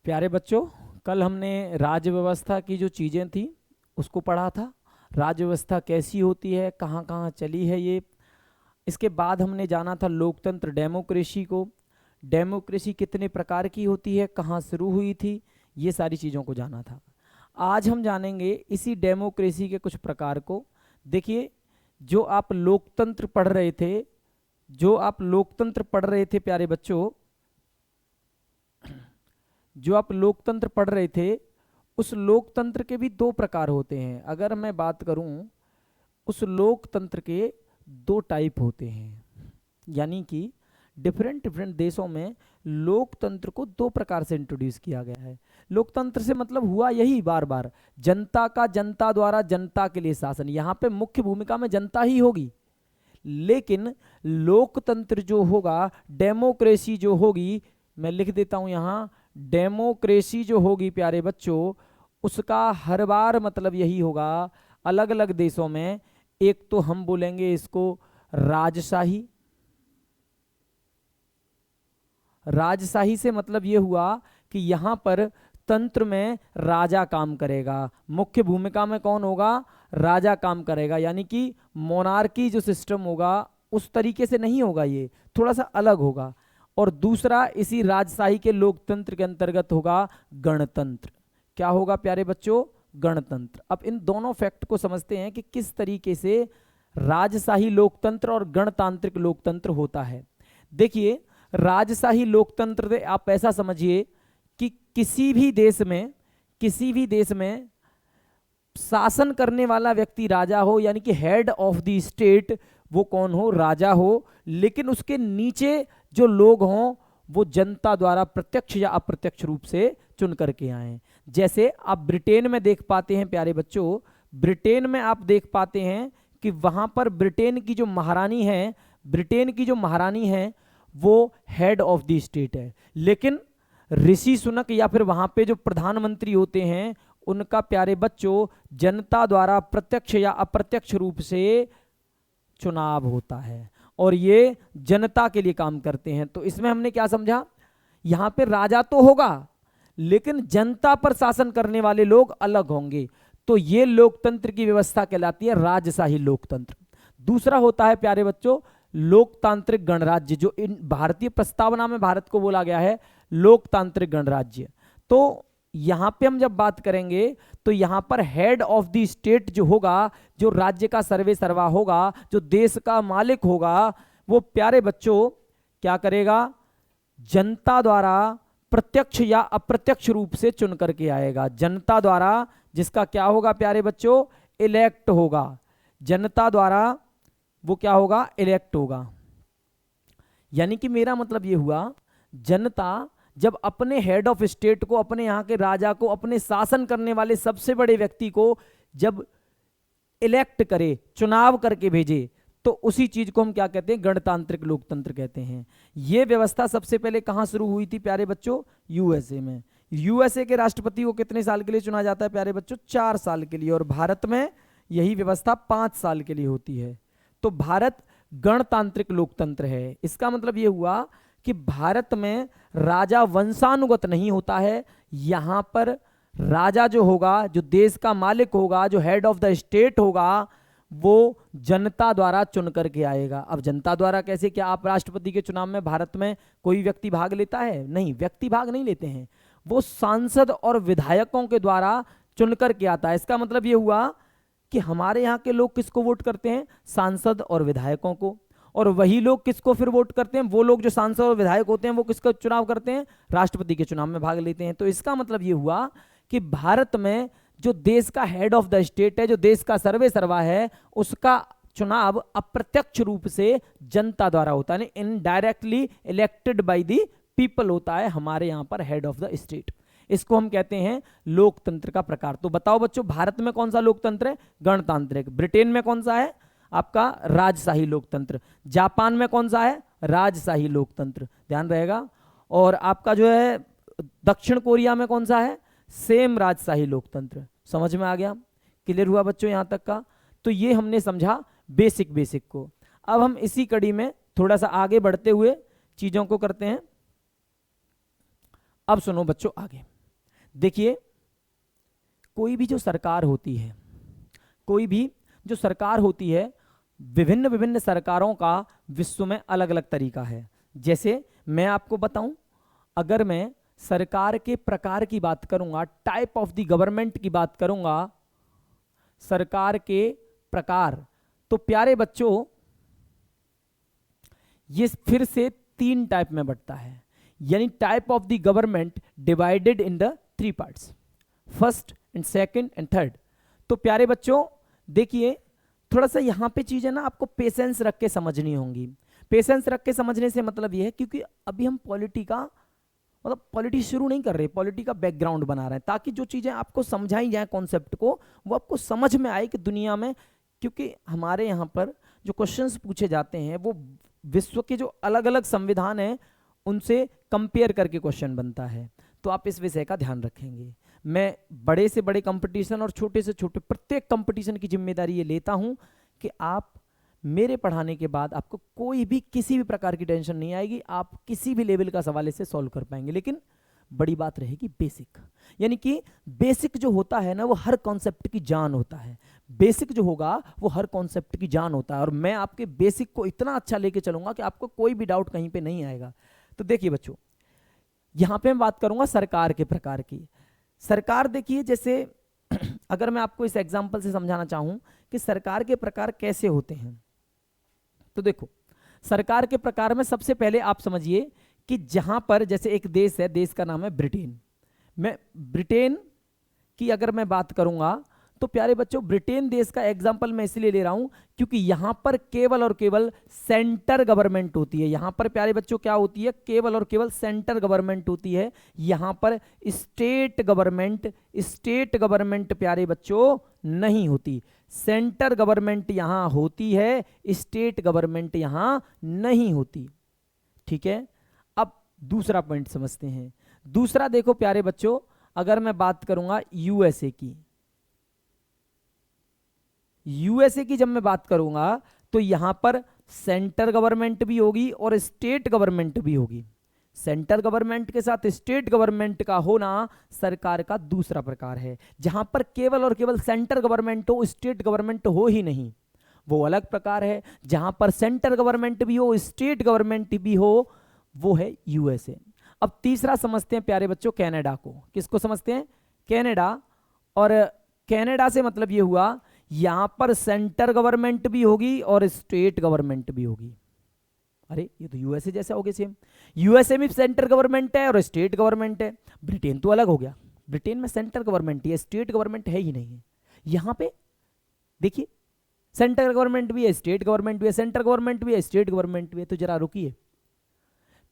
प्यारे बच्चों, कल हमने राज्य व्यवस्था की जो चीज़ें थी उसको पढ़ा था। राज्य व्यवस्था कैसी होती है, कहाँ कहाँ चली है ये। इसके बाद हमने जाना था लोकतंत्र डेमोक्रेसी को। डेमोक्रेसी कितने प्रकार की होती है, कहाँ शुरू हुई थी, ये सारी चीज़ों को जाना था। आज हम जानेंगे इसी डेमोक्रेसी के कुछ प्रकार को। देखिए, जो आप लोकतंत्र पढ़ रहे थे प्यारे बच्चों, जो आप लोकतंत्र पढ़ रहे थे उस लोकतंत्र के भी दो प्रकार होते हैं। अगर मैं बात करूं, उस लोकतंत्र के दो टाइप होते हैं, यानी कि डिफरेंट डिफरेंट देशों में लोकतंत्र को दो प्रकार से इंट्रोड्यूस किया गया है। लोकतंत्र से मतलब हुआ यही बार बार जनता का, जनता द्वारा जनता के लिए शासन। यहाँ पे मुख्य भूमिका में जनता ही होगी, लेकिन लोकतंत्र जो होगा, डेमोक्रेसी जो होगी, मैं लिख देता हूं यहां, डेमोक्रेसी जो होगी प्यारे बच्चों, उसका हर बार मतलब यही होगा अलग अलग देशों में। एक तो हम बोलेंगे इसको राजशाही। राजशाही से मतलब ये हुआ कि यहां पर तंत्र में राजा काम करेगा, मुख्य भूमिका में कौन होगा, राजा काम करेगा। यानी कि मोनार्की जो सिस्टम होगा उस तरीके से नहीं होगा, ये थोड़ा सा अलग होगा। और दूसरा इसी राजशाही के लोकतंत्र के अंतर्गत होगा गणतंत्र। क्या होगा प्यारे बच्चों, गणतंत्र। अब इन दोनों फैक्ट को समझते हैं कि किस तरीके से राजशाही लोकतंत्र और गणतांत्रिक लोकतंत्र होता है। देखिए, राजशाही लोकतंत्र से आप ऐसा समझिए कि किसी भी देश में शासन करने वाला व्यक्ति राजा हो, यानी कि हेड ऑफ द स्टेट वो कौन हो, राजा हो, लेकिन उसके नीचे जो लोग हों वो जनता द्वारा प्रत्यक्ष या अप्रत्यक्ष रूप से चुन करके आए। जैसे आप ब्रिटेन में देख पाते हैं प्यारे बच्चों, ब्रिटेन में आप देख पाते हैं कि वहां पर ब्रिटेन की जो महारानी है वो हेड ऑफ द स्टेट है, लेकिन ऋषि सुनक या फिर वहां पे जो प्रधानमंत्री होते हैं उनका प्यारे बच्चों जनता द्वारा प्रत्यक्ष या अप्रत्यक्ष रूप से चुनाव होता है और ये जनता के लिए काम करते हैं। तो इसमें हमने क्या समझा, यहां पे राजा तो होगा लेकिन जनता पर शासन करने वाले लोग अलग होंगे। तो ये लोकतंत्र की व्यवस्था कहलाती है राजशाही लोकतंत्र। दूसरा होता है प्यारे बच्चों लोकतांत्रिक गणराज्य, जो इन भारतीय प्रस्तावना में भारत को बोला गया है लोकतांत्रिक गणराज्य। तो यहां पे हम जब बात करेंगे तो यहां पर हेड ऑफ द स्टेट जो होगा, जो राज्य का सर्वे सर्वा होगा, जो देश का मालिक होगा, वो प्यारे बच्चों क्या करेगा, जनता द्वारा प्रत्यक्ष या अप्रत्यक्ष रूप से चुन करके आएगा। जनता द्वारा, जिसका क्या होगा प्यारे बच्चों, इलेक्ट होगा। जनता द्वारा वो क्या होगा, इलेक्ट होगा। यानी कि मेरा मतलब ये हुआ, जनता जब अपने हेड ऑफ स्टेट को, अपने यहाँ के राजा को, अपने शासन करने वाले सबसे बड़े व्यक्ति को जब इलेक्ट करे, चुनाव करके भेजे, तो उसी चीज को हम क्या कहते हैं, गणतांत्रिक लोकतंत्र कहते हैं। यह व्यवस्था सबसे पहले कहां शुरू हुई थी प्यारे बच्चों, यूएसए में। यूएसए के राष्ट्रपति को कितने साल के लिए चुना जाता है प्यारे बच्चों, 4 साल के लिए, और भारत में यही व्यवस्था 5 साल के लिए होती है। तो भारत गणतांत्रिक लोकतंत्र है। इसका मतलब यह हुआ कि भारत में राजा वंशानुगत नहीं होता है। यहां पर राजा जो होगा, जो देश का मालिक होगा, जो हेड ऑफ द स्टेट होगा, वो जनता द्वारा चुन करके आएगा। अब जनता द्वारा कैसे, क्या आप राष्ट्रपति के चुनाव में भारत में कोई व्यक्ति भाग लेता है, नहीं, व्यक्ति भाग नहीं लेते हैं, वो सांसद और विधायकों के द्वारा चुन करके आता है। इसका मतलब ये हुआ कि हमारे यहाँ के लोग किसको वोट करते हैं, सांसद और विधायकों को, और वही लोग किसको फिर वोट करते हैं, वो लोग जो सांसद और विधायक होते हैं वो किसका चुनाव करते हैं, राष्ट्रपति के चुनाव में भाग लेते हैं। तो इसका मतलब ये हुआ कि भारत में जो देश का हेड ऑफ द स्टेट है, जो देश का सर्वे सर्वा है, उसका चुनाव अप्रत्यक्ष रूप से जनता द्वारा होता है, indirectly elected by the people होता है हमारे यहाँ पर हेड ऑफ द स्टेट। इसको हम कहते हैं लोकतंत्र का प्रकार। तो बताओ बच्चों, भारत में कौन सा लोकतंत्र है, गणतांत्रिक। ब्रिटेन में कौन सा है आपका, राजशाही लोकतंत्र। जापान में कौन सा है, राजशाही लोकतंत्र, ध्यान रहेगा। और आपका जो है दक्षिण कोरिया में कौन सा है, सेम राजशाही लोकतंत्र। समझ में आ गया, क्लियर हुआ बच्चों यहां तक का। तो ये हमने समझा बेसिक को। अब हम इसी कड़ी में थोड़ा सा आगे बढ़ते हुए चीजों को करते हैं। अब सुनो बच्चों आगे। देखिए, कोई भी जो सरकार होती है, कोई भी जो सरकार होती है, विभिन्न विभिन्न सरकारों का विश्व में अलग अलग तरीका है। जैसे मैं आपको बताऊं, अगर मैं सरकार के प्रकार की बात करूंगा, टाइप ऑफ द गवर्नमेंट की बात करूंगा, सरकार के प्रकार, तो प्यारे बच्चों ये फिर से 3 टाइप में बढ़ता है। यानी type of the government divided in the 3 parts, first and second and third. तो प्यारे बच्चों देखिए, थोड़ा सा यहाँ पे चीजें ना आपको पेशेंस रख के समझनी होंगी। पेशेंस रख के समझने से मतलब ये है, क्योंकि अभी हम पॉलिटी शुरू नहीं कर रहे, पॉलिटी का बैकग्राउंड बना रहे हैं, ताकि जो चीजें आपको समझाई जाए कॉन्सेप्ट को, वो आपको समझ में आए कि दुनिया में, क्योंकि हमारे यहाँ पर जो क्वेश्चंस पूछे जाते हैं वो विश्व के जो अलग अलग संविधान हैं उनसे कंपेयर करके क्वेश्चन बनता है। तो आप इस विषय का ध्यान रखेंगे। मैं बड़े से बड़े कंपटीशन और छोटे से छोटे प्रत्येक कंपटीशन की जिम्मेदारी ये लेता हूं कि आप मेरे पढ़ाने के बाद आपको कोई भी किसी भी प्रकार की टेंशन नहीं आएगी, आप किसी भी लेवल का सवाल इसे सॉल्व कर पाएंगे। लेकिन बड़ी बात रहेगी बेसिक, यानी कि बेसिक जो होता है ना वो हर कॉन्सेप्ट की जान होता है। बेसिक जो होगा वो हर कॉन्सेप्ट की जान होता है, और मैं आपके बेसिक को इतना अच्छा लेके चलूंगा कि आपको कोई भी डाउट कहीं पे नहीं आएगा। तो देखिए बच्चों, यहां पे मैं बात करूंगा सरकार के प्रकार की। सरकार देखिए, जैसे अगर मैं आपको इस एग्जांपल से समझाना चाहूं कि सरकार के प्रकार कैसे होते हैं, तो देखो, सरकार के प्रकार में सबसे पहले आप समझिए कि जहां पर जैसे एक देश है, देश का नाम है ब्रिटेन। मैं ब्रिटेन की अगर मैं बात करूंगा तो प्यारे बच्चों, ब्रिटेन देश का एग्जांपल मैं इसलिए ले रहा हूं क्योंकि यहां पर केवल और केवल सेंटर गवर्नमेंट होती है। यहां पर प्यारे बच्चों क्या होती है? केवल और केवल सेंटर गवर्नमेंट होती है। यहां पर स्टेट गवर्नमेंट प्यारे बच्चों नहीं होती। सेंटर गवर्नमेंट यहां होती है, स्टेट गवर्नमेंट यहां नहीं होती। ठीक है, अब दूसरा पॉइंट समझते हैं। दूसरा देखो प्यारे बच्चों, अगर मैं बात करूंगा यूएसए की, यूएसए की जब मैं बात करूंगा तो यहां पर सेंटर गवर्नमेंट भी होगी और स्टेट गवर्नमेंट भी होगी। सेंटर गवर्नमेंट के साथ स्टेट गवर्नमेंट का होना सरकार का दूसरा प्रकार है। जहां पर केवल और केवल सेंटर गवर्नमेंट हो, स्टेट गवर्नमेंट हो ही नहीं, वो अलग प्रकार है। जहां पर सेंटर गवर्नमेंट भी हो, स्टेट गवर्नमेंट भी हो, वो है यूएसए। अब तीसरा समझते हैं प्यारे बच्चों कनाडा को। किसको समझते हैं? कनाडा। और कनाडा से मतलब ये हुआ, यहां पर सेंटर गवर्नमेंट भी होगी और स्टेट गवर्नमेंट भी होगी। अरे ये तो यूएसए जैसा हो गया सेम। यूएसए में सेंटर गवर्नमेंट है और स्टेट गवर्नमेंट है। ब्रिटेन तो अलग हो गया, ब्रिटेन में सेंटर गवर्नमेंट है, स्टेट गवर्नमेंट है ही नहीं है। यहां पे देखिए, सेंटर गवर्नमेंट भी है, स्टेट गवर्नमेंट भी है, सेंटर गवर्नमेंट भी है, स्टेट गवर्नमेंट भी है। तो जरा रुकिए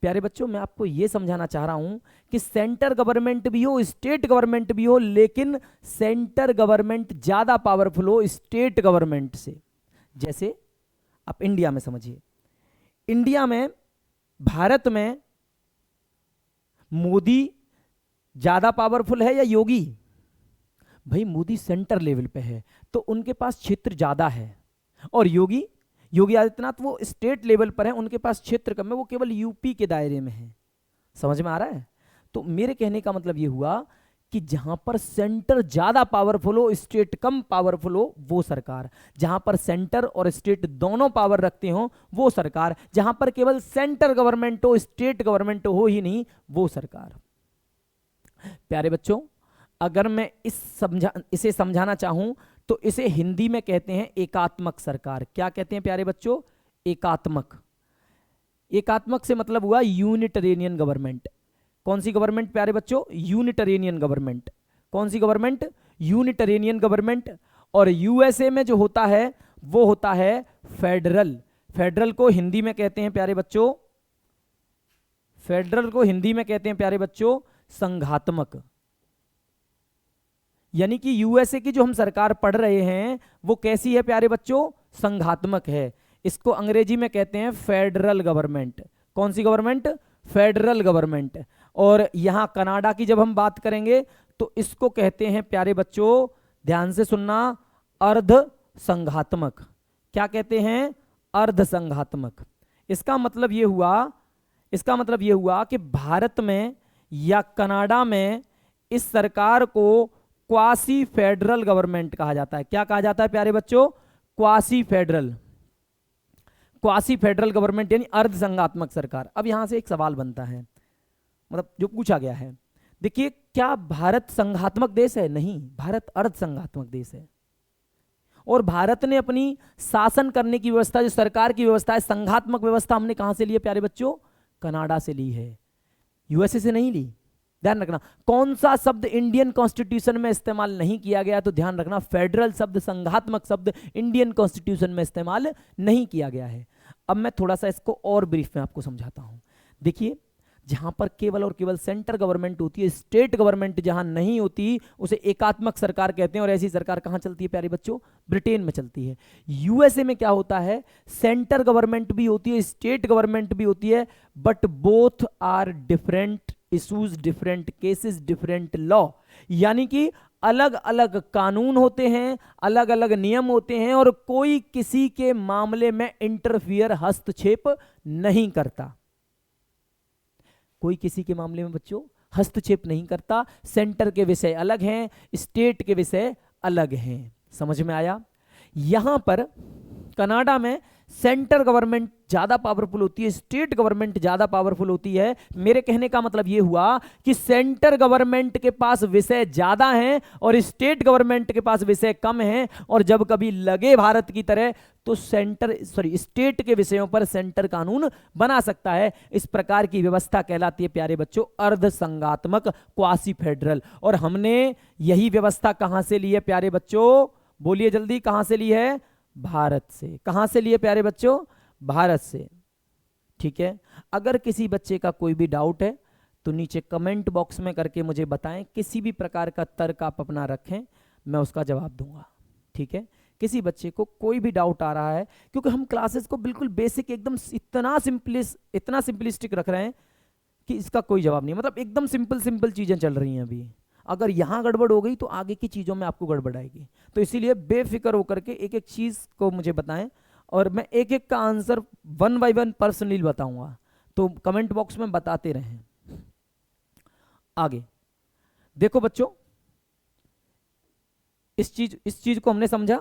प्यारे बच्चों, मैं आपको यह समझाना चाह रहा हूं कि सेंटर गवर्नमेंट भी हो, स्टेट गवर्नमेंट भी हो, लेकिन सेंटर गवर्नमेंट ज्यादा पावरफुल हो स्टेट गवर्नमेंट से। जैसे आप इंडिया में समझिए, इंडिया में, भारत में मोदी ज्यादा पावरफुल है या योगी? भाई मोदी सेंटर लेवल पे है तो उनके पास क्षेत्र ज्यादा है, और योगी आदित्यनाथ वो स्टेट लेवल पर है, उनके पास क्षेत्र कम है, वो केवल यूपी के दायरे में है। समझ में आ रहा है? तो मेरे कहने का मतलब ये हुआ कि जहां पर सेंटर ज्यादा पावरफुल हो, स्टेट कम पावरफुल हो, वो सरकार। जहां पर सेंटर और स्टेट दोनों पावर रखते हो, वो सरकार। जहां पर केवल सेंटर गवर्नमेंट हो, स्टेट गवर्नमेंट हो ही नहीं, वो सरकार। प्यारे बच्चों, अगर मैं इसे समझाना चाहूं तो इसे हिंदी में कहते हैं एकात्मक सरकार। क्या कहते हैं प्यारे बच्चों? एकात्मक। एकात्मक से मतलब हुआ यूनिटरेनियन गवर्नमेंट। कौन सी गवर्नमेंट प्यारे बच्चों? यूनिटरेनियन गवर्नमेंट। कौन सी गवर्नमेंट? यूनिटरेनियन गवर्नमेंट। और यूएसए में जो होता है वो होता है फेडरल। फेडरल को हिंदी में कहते हैं प्यारे बच्चों, फेडरल को हिंदी में कहते हैं प्यारे बच्चों संघात्मक। यानी कि यूएसए की जो हम सरकार पढ़ रहे हैं वो कैसी है प्यारे बच्चों? संघात्मक है। इसको अंग्रेजी में कहते हैं फेडरल गवर्नमेंट। कौन सी गवर्नमेंट? Federal government. और यहां कनाडा की जब हम बात करेंगे तो इसको कहते हैं प्यारे बच्चों, ध्यान से सुनना, अर्ध संघात्मक। क्या कहते हैं? अर्ध संघात्मक। इसका मतलब यह हुआ कि भारत में या कनाडा में इस सरकार को क्वासी फेडरल गवर्नमेंट कहा जाता है। क्या कहा जाता है प्यारे बच्चों? Quasi federal. Quasi federal government यानी अर्ध संघात्मक सरकार। अब यहां से एक सवाल बनता है, मतलब जो पूछा गया है, देखिए क्या भारत संघात्मक देश है? नहीं, भारत अर्ध संघात्मक देश है। और भारत ने अपनी शासन करने की व्यवस्था, जो सरकार की व्यवस्था है, संघात्मक व्यवस्था, हमने कहां से ली है प्यारे बच्चों? कनाडा से ली है, यूएसए से नहीं ली। ध्यान रखना, कौन सा शब्द इंडियन कॉन्स्टिट्यूशन में इस्तेमाल नहीं किया गया? तो ध्यान रखना, फेडरल शब्द, संघात्मक शब्द इंडियन कॉन्स्टिट्यूशन में इस्तेमाल नहीं किया गया है। अब मैं थोड़ा सा इसको और ब्रीफ में आपको समझाता हूं। देखिए, जहां पर केवल और केवल सेंटर गवर्नमेंट होती है, स्टेट गवर्नमेंट जहां नहीं होती, उसे एकात्मक सरकार कहते हैं। और ऐसी सरकार कहां चलती है प्यारे बच्चों? ब्रिटेन में चलती है। यूएसए में क्या होता है? सेंटर गवर्नमेंट भी होती है, स्टेट गवर्नमेंट भी होती है, but both are different issues, different cases, different law. यानी कि अलग अलग कानून होते हैं, अलग अलग नियम होते हैं, और कोई किसी के मामले में इंटरफियर, हस्तक्षेप नहीं करता। कोई किसी के मामले में बच्चों हस्तक्षेप नहीं करता। सेंटर के विषय अलग हैं, स्टेट के विषय अलग हैं। समझ में आया? यहां पर कनाडा में सेंटर गवर्नमेंट ज्यादा पावरफुल होती है, स्टेट गवर्नमेंट ज्यादा पावरफुल होती है। मेरे कहने का मतलब यह हुआ कि सेंटर गवर्नमेंट के पास विषय ज्यादा हैं और स्टेट गवर्नमेंट के पास विषय कम हैं। और जब कभी लगे भारत की तरह तो स्टेट के विषयों पर सेंटर कानून बना सकता है। इस प्रकार की व्यवस्था कहलाती है प्यारे बच्चों अर्ध संघात्मक, क्वासी फेडरल। और हमने यही व्यवस्था कहां से ली है प्यारे बच्चों? बोलिए जल्दी, कहां से ली है? भारत से। कहां से लिए प्यारे बच्चों? भारत से। ठीक है, अगर किसी बच्चे का कोई भी डाउट है तो नीचे कमेंट बॉक्स में करके मुझे बताएं। किसी भी प्रकार का तर्क आप अपना रखें, मैं उसका जवाब दूंगा। ठीक है, किसी बच्चे को कोई भी डाउट आ रहा है, क्योंकि हम क्लासेस को बिल्कुल बेसिक, एकदम इतना सिंपलिस्टिक रख रहे हैं कि इसका कोई जवाब नहीं, मतलब एकदम सिंपल चीजें चल रही हैं अभी। अगर यहां गड़बड़ हो गई तो आगे की चीजों में आपको गड़बड़ आएगी। तो इसीलिए बेफिक्र होकर के एक एक चीज को मुझे बताएं, और मैं एक एक का आंसर 1 बाय 1 पर्सनली बताऊंगा। तो कमेंट बॉक्स में बताते रहें। आगे देखो बच्चों, इस चीज को हमने समझा।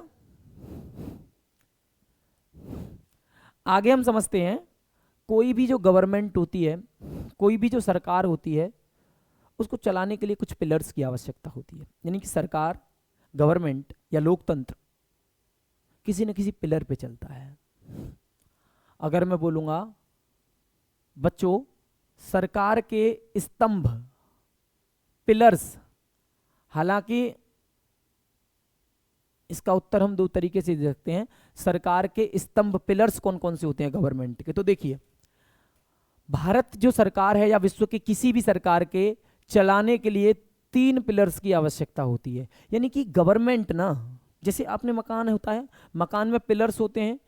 आगे हम समझते हैं, कोई भी जो गवर्नमेंट होती है, कोई भी जो सरकार होती है, उसको चलाने के लिए कुछ पिलर्स की आवश्यकता होती है। यानी कि सरकार, गवर्नमेंट या लोकतंत्र किसी न किसी पिलर पे चलता है। अगर मैं बोलूंगा बच्चों सरकार के स्तंभ, पिलर्स, हालांकि इसका उत्तर हम दो तरीके से दे सकते हैं। सरकार के स्तंभ, पिलर्स कौन कौन से होते हैं गवर्नमेंट के? तो देखिए, भारत जो सरकार है या विश्व के किसी भी सरकार के चलाने के लिए 3 पिलर्स की आवश्यकता होती है। यानी कि गवर्नमेंट ना, जैसे आपने मकान होता है, मकान में पिलर्स होते हैं।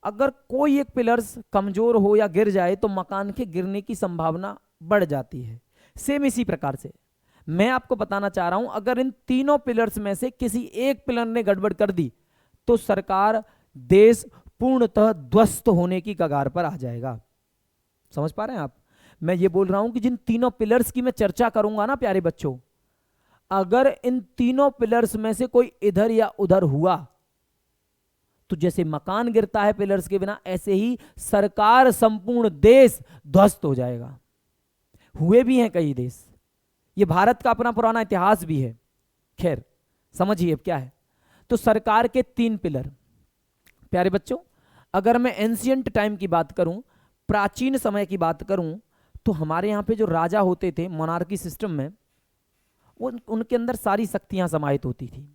अगर कोई एक पिलर्स कमजोर हो या गिर जाए तो मकान के गिरने की संभावना बढ़ जाती है। सेम इसी प्रकार से मैं आपको बताना चाह रहा हूं, अगर इन तीनों पिलर्स में से किसी एक पिलर ने गड़बड़ कर दी तो सरकार, देश पूर्णतः ध्वस्त होने की कगार पर आ जाएगा। समझ पा रहे हैं आप? मैं ये बोल रहा हूं कि जिन तीनों पिलर्स की मैं चर्चा करूंगा ना प्यारे बच्चों, अगर इन तीनों पिलर्स में से कोई इधर या उधर हुआ तो जैसे मकान गिरता है पिलर्स के बिना, ऐसे ही सरकार, संपूर्ण देश ध्वस्त हो जाएगा। हुए भी हैं कई देश, ये भारत का अपना पुराना इतिहास भी है। खैर समझिए अब क्या है। तो सरकार के 3 पिलर प्यारे बच्चों, अगर मैं एंशियंट टाइम की बात करूं, प्राचीन समय की बात करूं, तो हमारे यहाँ पे जो राजा होते थे मोनार्की सिस्टम में, उनके अंदर सारी शक्तियां समाहित होती थी।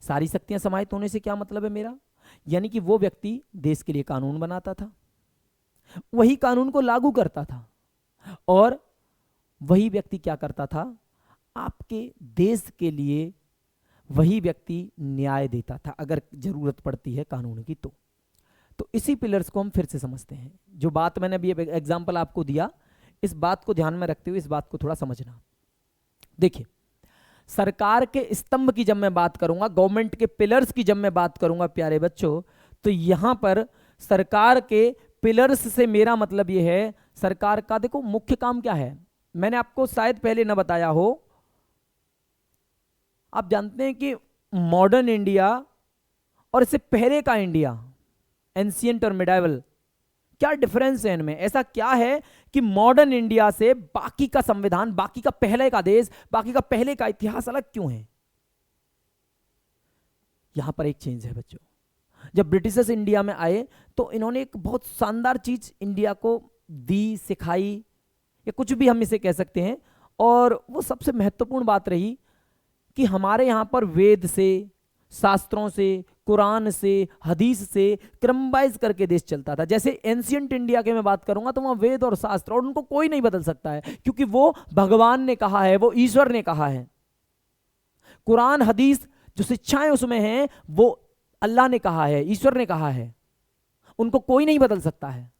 सारी शक्तियां समाहित होने से क्या मतलब है मेरा? यानी कि वो व्यक्ति देश के लिए कानून बनाता था, वही कानून को लागू करता था, और वही व्यक्ति क्या करता था? आपके देश के लिए वही व्यक्ति न्याय देता था अगर जरूरत पड़ती है कानून की। तो इसी पिलर्स को हम फिर से समझते हैं। जो बात मैंने अभी एग्जांपल आपको दिया, इस बात को ध्यान में रखते हुए इस बात को थोड़ा समझना। देखिए, सरकार के स्तंभ की जब मैं बात करूंगा, गवर्नमेंट के पिलर्स की जब मैं बात करूंगा प्यारे बच्चों, तो यहां पर सरकार के पिलर्स से मेरा मतलब यह है, सरकार का देखो मुख्य काम क्या है। मैंने आपको शायद पहले न बताया हो, आप जानते हैं कि मॉडर्न इंडिया और इससे पहले का इंडिया, एंशिएंट और मिडाइवल, क्या डिफरेंस है इनमें? ऐसा क्या है कि मॉडर्न इंडिया से बाकी का संविधान, बाकी का पहले का देश, बाकी का पहले का इतिहास अलग क्यों है? यहां पर एक चेंज है बच्चों। जब ब्रिटिशर्स इंडिया में आए तो इन्होंने एक बहुत शानदार चीज इंडिया को दी, सिखाई, या कुछ भी हम इसे कह सकते हैं, और वो सबसे महत्वपूर्ण बात रही कि हमारे यहां पर वेद से, शास्त्रों से, कुरान से, हदीस से क्रम वाइज करके देश चलता था। जैसे एंशिएंट इंडिया के मैं बात करूंगा तो वहां वेद और शास्त्र, और उनको कोई नहीं बदल सकता है क्योंकि वो भगवान ने कहा है, वो ईश्वर ने कहा है। कुरान हदीस जो शिक्षाएं उसमें हैं वो अल्लाह ने कहा है, ईश्वर ने कहा है, उनको कोई नहीं बदल सकता है।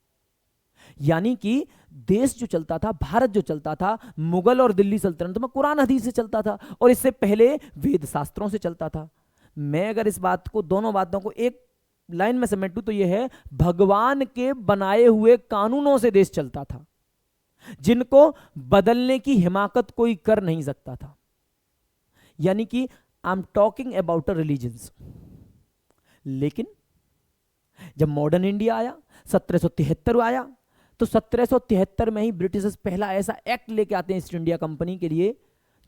यानी कि देश जो चलता था, भारत जो चलता था, मुगल और दिल्ली सल्तनत में कुरान हदीस से चलता था, और इससे पहले वेद शास्त्रों से चलता था। मैं अगर इस बात को, दोनों बातों को एक लाइन में समेटूं तो यह है, भगवान के बनाए हुए कानूनों से देश चलता था, जिनको बदलने की हिमाकत कोई कर नहीं सकता था। यानी कि I am talking about a religions. लेकिन जब मॉडर्न इंडिया आया, 1773 आया, तो 1773 में ही ब्रिटिशर्स पहला ऐसा एक्ट लेके आते हैं ईस्ट इंडिया कंपनी के लिए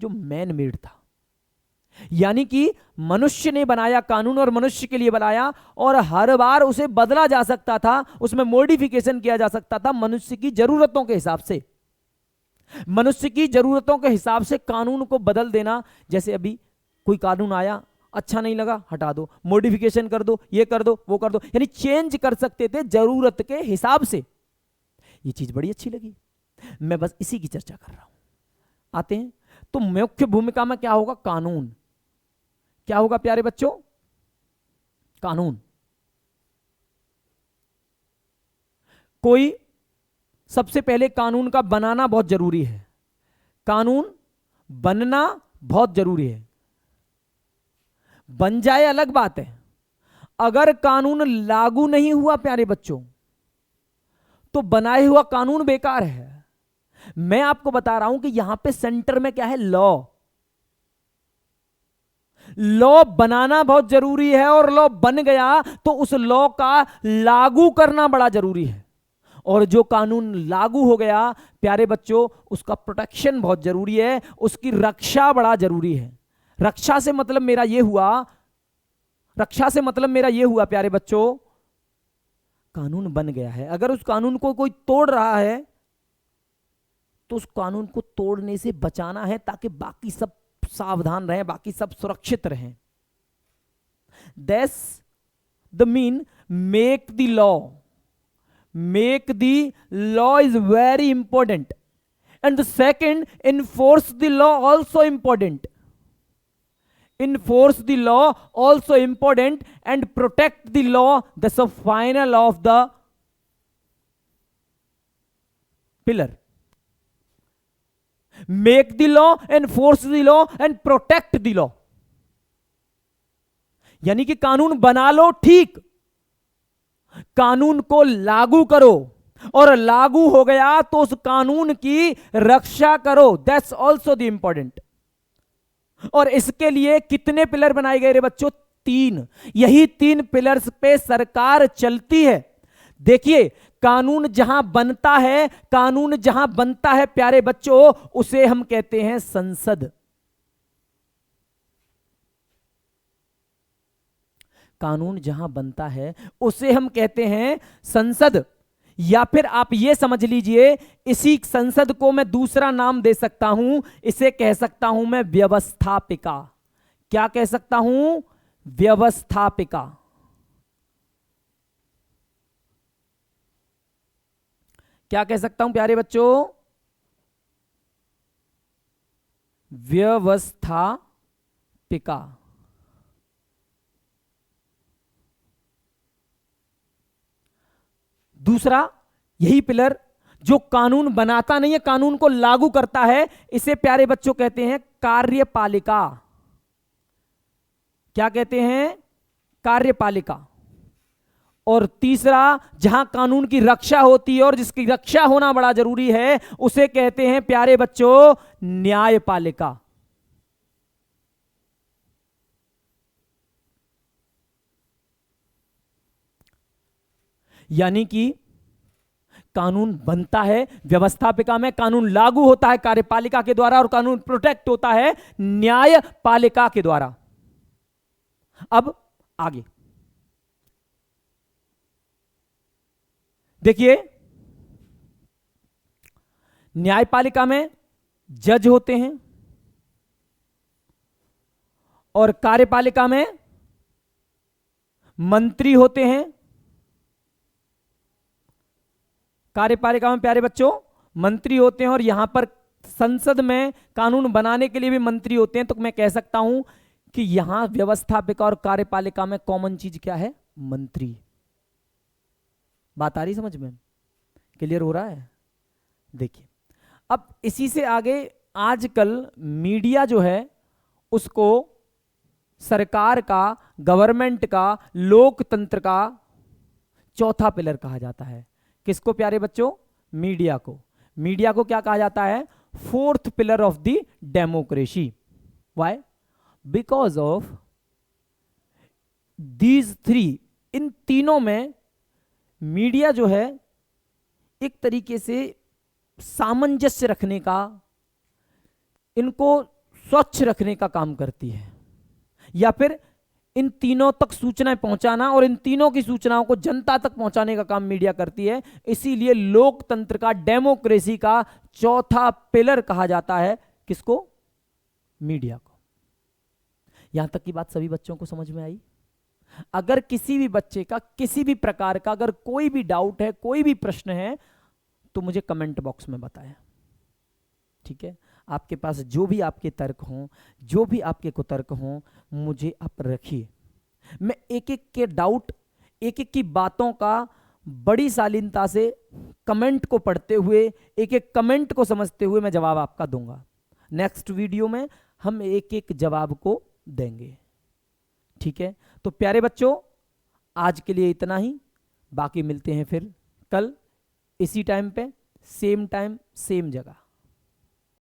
जो मैन मेड था। यानी कि मनुष्य ने बनाया कानून और मनुष्य के लिए बनाया, और हर बार उसे बदला जा सकता था, उसमें मॉडिफिकेशन किया जा सकता था मनुष्य की जरूरतों के हिसाब से। मनुष्य की जरूरतों के हिसाब से कानून को बदल देना। जैसे अभी कोई कानून आया, अच्छा नहीं लगा, हटा दो, मॉडिफिकेशन कर दो, ये कर दो, वो कर दो, यानी चेंज कर सकते थे जरूरत के हिसाब से। ये चीज बड़ी अच्छी लगी, मैं बस इसी की चर्चा कर रहा हूं। आते हैं तो मुख्य भूमिका में क्या होगा? कानून। क्या होगा प्यारे बच्चों? कानून। कोई सबसे पहले कानून का बनाना बहुत जरूरी है, कानून बनना बहुत जरूरी है। बन जाए अलग बात है, अगर कानून लागू नहीं हुआ प्यारे बच्चों तो बनाए हुआ कानून बेकार है। मैं आपको बता रहा हूं कि यहां पे सेंटर में क्या है? लॉ। लॉ बनाना बहुत जरूरी है, और लॉ बन गया तो उस लॉ का लागू करना बड़ा जरूरी है। और जो कानून लागू हो गया प्यारे बच्चों, उसका प्रोटेक्शन बहुत जरूरी है, उसकी रक्षा बड़ा जरूरी है। रक्षा से मतलब मेरा यह हुआ प्यारे बच्चों, कानून बन गया है, अगर उस कानून को कोई तोड़ रहा है तो उस कानून को तोड़ने से बचाना है, ताकि बाकी सब सावधान रहें, बाकी सब सुरक्षित रहें। That's the mean make the law. Make the law is very important, and the second, enforce the law also important. Enforce the law also important, and protect the law, that's the final of the pillar. Make the law, enforce the law, and protect the law. यानी कि कानून बना लो, ठीक, कानून को लागू करो, और लागू हो गया तो उस कानून की रक्षा करो। That's also the important. और इसके लिए कितने पिलर बनाए गए रे बच्चों? 3। यही 3 पिलर्स पे सरकार चलती है। देखिए, कानून जहां बनता है प्यारे बच्चों, उसे हम कहते हैं संसद। कानून जहां बनता है उसे हम कहते हैं संसद, या फिर आप ये समझ लीजिए, इसी संसद को मैं दूसरा नाम दे सकता हूं, इसे कह सकता हूं मैं व्यवस्थापिका। क्या कह सकता हूं? व्यवस्थापिका। क्या कह सकता हूं प्यारे बच्चों? व्यवस्थापिका। दूसरा यही पिलर जो कानून बनाता नहीं है, कानून को लागू करता है, इसे प्यारे बच्चों कहते हैं कार्यपालिका। क्या कहते हैं? कार्यपालिका। और तीसरा, जहां कानून की रक्षा होती है और जिसकी रक्षा होना बड़ा जरूरी है, उसे कहते हैं प्यारे बच्चों न्यायपालिका। यानी कि कानून बनता है व्यवस्थापिका में, कानून लागू होता है कार्यपालिका के द्वारा, और कानून प्रोटेक्ट होता है न्यायपालिका के द्वारा। अब आगे देखिए, न्यायपालिका में जज होते हैं और कार्यपालिका में मंत्री होते हैं। कार्यपालिका में प्यारे बच्चों मंत्री होते हैं, और यहां पर संसद में कानून बनाने के लिए भी मंत्री होते हैं। तो मैं कह सकता हूं कि यहां व्यवस्थापिका और कार्यपालिका में कॉमन चीज क्या है? मंत्री। बात आ रही समझ में? क्लियर हो रहा है? देखिए, अब इसी से आगे आजकल मीडिया जो है उसको सरकार का, गवर्नमेंट का, लोकतंत्र का चौथा पिलर कहा जाता है। किसको प्यारे बच्चों? मीडिया को। मीडिया को क्या कहा जाता है? Fourth pillar of the democracy. Why? Because of these three, इन तीनों में मीडिया जो है एक तरीके से सामंजस्य रखने का, इनको स्वच्छ रखने का काम करती है, या फिर इन तीनों तक सूचनाएं पहुंचाना और इन तीनों की सूचनाओं को जनता तक पहुंचाने का काम मीडिया करती है। इसीलिए लोकतंत्र का, डेमोक्रेसी का चौथा पिलर कहा जाता है किसको? मीडिया को। यहां तक की बात सभी बच्चों को समझ में आई? अगर किसी भी बच्चे का किसी भी प्रकार का अगर कोई भी डाउट है, कोई भी प्रश्न है, तो मुझे कमेंट बॉक्स में बताएं। ठीक है? आपके पास जो भी आपके तर्क हों, जो भी आपके कुतर्क हों, मुझे आप रखिए। मैं एक एक के डाउट, एक एक की बातों का बड़ी शालीनता से कमेंट को पढ़ते हुए, एक एक कमेंट को समझते हुए मैं जवाब आपका दूंगा। नेक्स्ट वीडियो में हम एक एक जवाब को देंगे। ठीक है? तो प्यारे बच्चों, आज के लिए इतना ही। बाकी मिलते हैं फिर कल इसी टाइम पे, सेम टाइम सेम जगह।